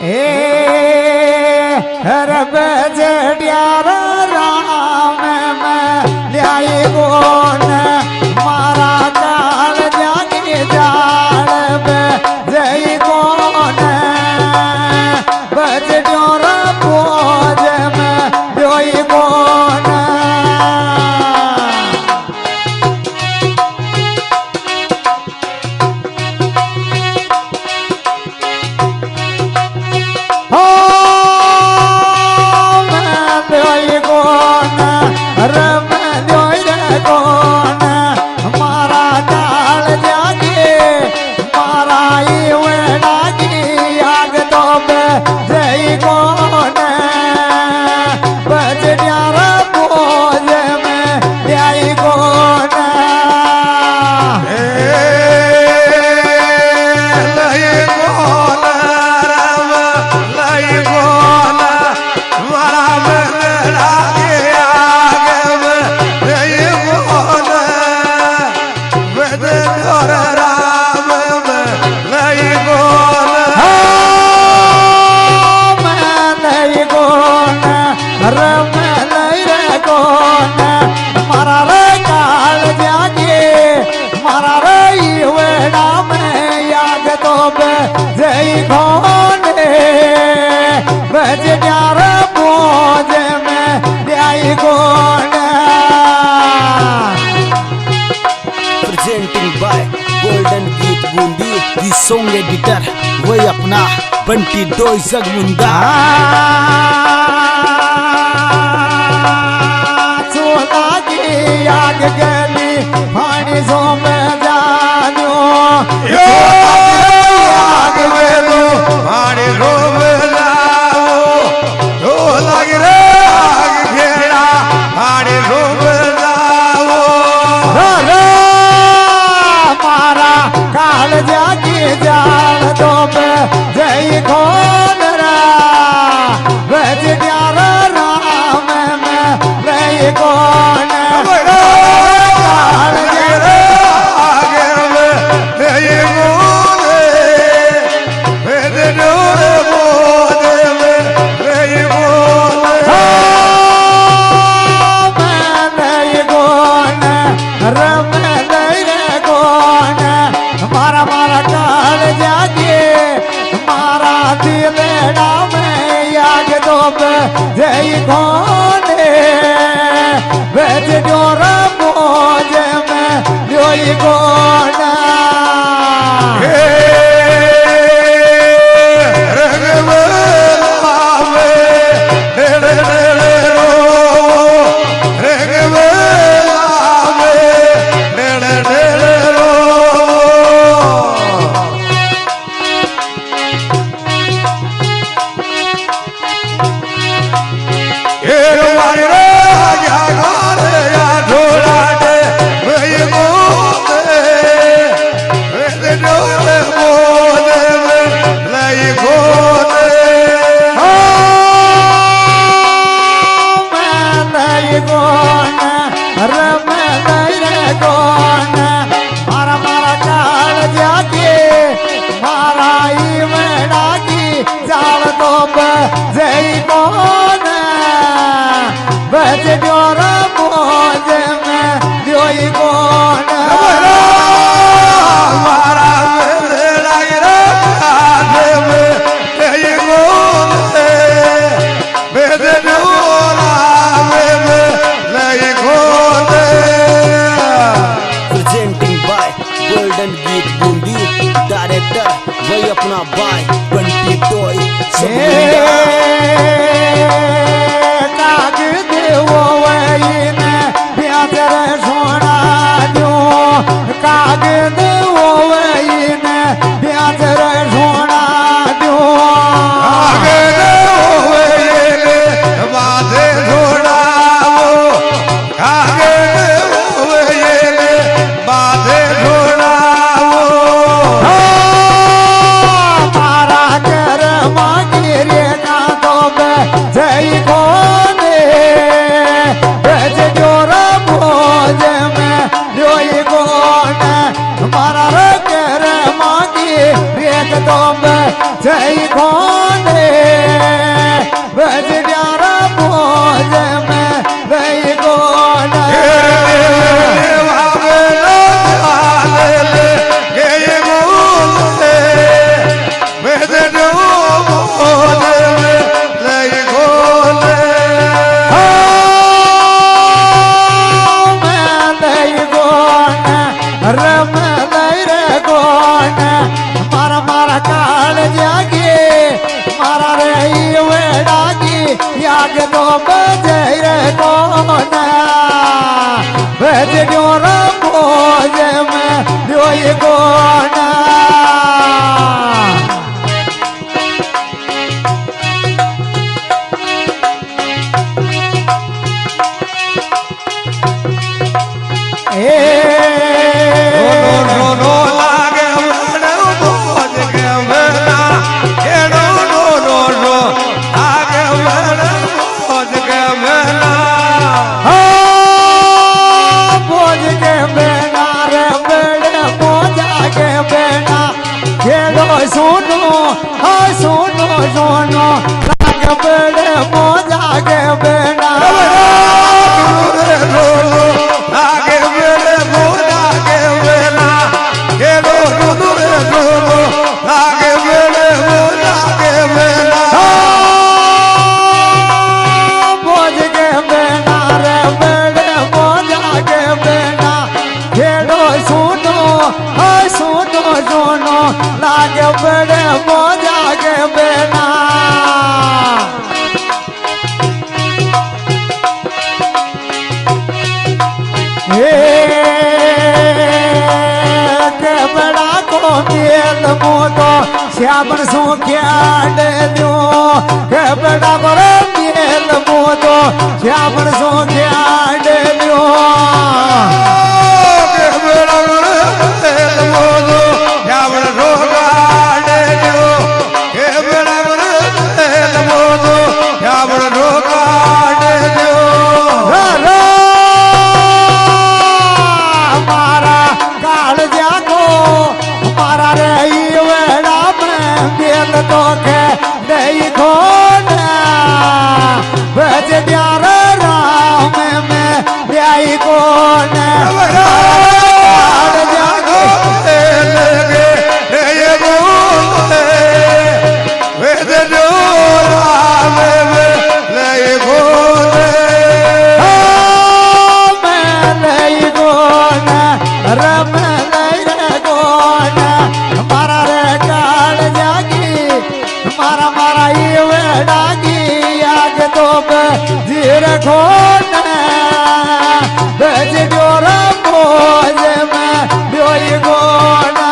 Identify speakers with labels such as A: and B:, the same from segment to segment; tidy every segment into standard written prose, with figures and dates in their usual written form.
A: हे रब जड़ियार राम में ल्याई गोन मारा काल जागे जाड़ जय गोन बज डोर बोझ में जोई गोन जय गोने बज प्यार बोझ में ल्याई गोना
B: प्रेजेंटिंग बाय गोल्डन गीत बूंदी दी सॉन्ग एडिटर वही अपना बंटी डोई जगमुंदा
A: चोला की आग गली पानी सो में जानो
C: पानी रोम लाओ तो लग रे आग घेरा पानी रोम लाओ
A: रे मारा काल जागी जान तो जय कौन रा बज प्यार राम में जय कौन काल
C: रे आगे में ये बोले मेरे डोरे बोले में ये बोले
A: मैं जय कौन रम जय कौन मारा मारा काल जागे मारा दिल में याद तो जय कौन बज डोर बोझ में जोई कौन जय कौन बज डोर बोझ में जोई कौन
C: मारा लग रे आगे में ये बोले मेरे डोरा में नहीं बोले
B: प्रेजेंटिंग बाय गोल्डन गीत बूंदी डायरेक्टर वही अपना बाय बंटी डोई
A: काग देवो वहीन प्याजर सोना दो काग देवो वहीन प्याजर सोना दो
C: आगे होए बाधे छोड़ाओ आगे होए बाधे छोड़ाओ
A: मारा कर मागिरे का तो जय कोने बज डोर बोझ में जोई कोन आगे तो बजे रे कोना बजो रंगो जे में दोई कोना सुनो सुनो सुनो लाग बड़े मजा के बेना
C: आगे मेरे मोजा के बेना खेलो रे ढोलो आगे मेरे मोजा के बेना
A: मोज के बेना रे बड़े मजा के बेना खेलो सुनो सुनो सुनो लाग बड़े मजा के बेना के बड़ा को मेल मोटो श्यामन सो क्याड दो के बड़ा को मेल मोटो श्यामन सो क्याड दो
C: के बेड़ा मेल मोटो श्यामन सो क्याड दो के बेड़ा मेल मोटो श्यामन सो क्याड दो
A: मारा काल जागो मारा रे वेड़ा में मेल तो के नहीं खोना बज प्यार राम में ब्याई कोना काल जागो
C: लगे ये बोले वेद जो राम में ले बोले
A: मैं नहीं कोना रम नहीं रे कोना मारा रे काल जागी मारा मारा ये वेड़ा की आग तो जीर खोना बज जोर मोज में ब्योई कोना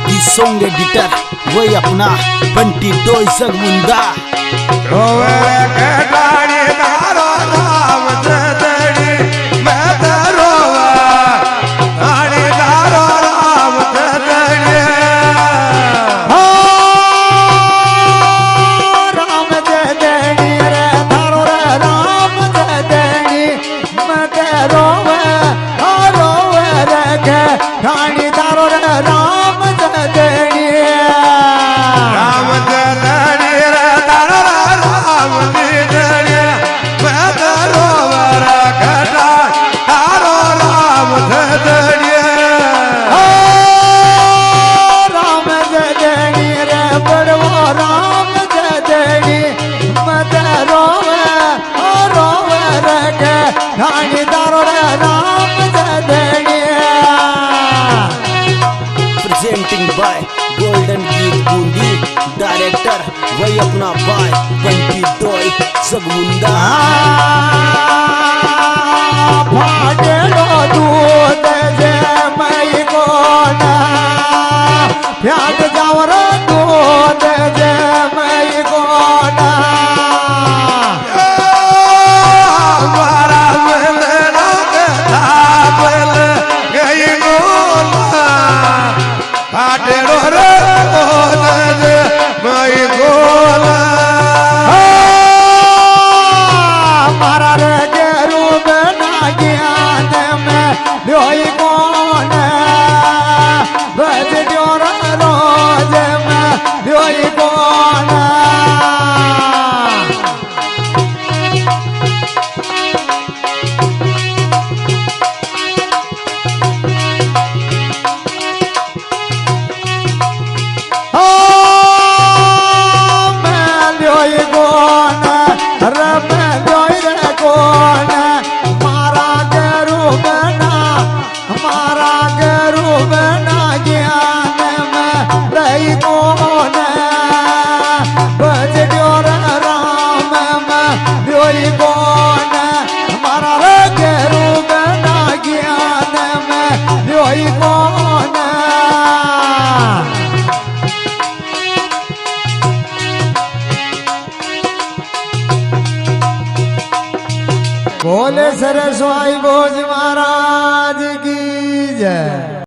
B: दी सॉन्ग एडिटर वही अपना बंटी डोई जगमुंदा
C: रोवे के डाड़ी तारो राम चतड़ी मैं तो रोवा डाड़ी तारो राम चतड़ी
A: राम जदनी रे थारो रे राम जदनी मत रोवे रे के ठाणी थारो रे राम जदनी
C: राम चतड़ी रे तारो राम चतड़ी मैं तो रोवा रे कटा तारो राम चतड़ी
A: राम जदनी रे बड़ो राम जदनी मत रोवे रे के ठाणी थारो रे राम जदनी
B: प्रेजेंटिंग बाय गोल्डन गीत बूंदी डायरेक्टर वही अपना बाय बंटी डोई जगमुंदा
A: फाटेलो दूध जे मई कोना प्याग जावर दूध जे मई कोना
C: हमारा मेरा थापल गई गोला फाटेलो रे गोलज मई गोला
A: मारा रे गेरू बना ज्ञान में लोई कोना बज जोर रोज में लोई कोना मारा गरू बना ज्ञान में रही कोना ફેરે સોઈ ભોજ મહારાજ કી જય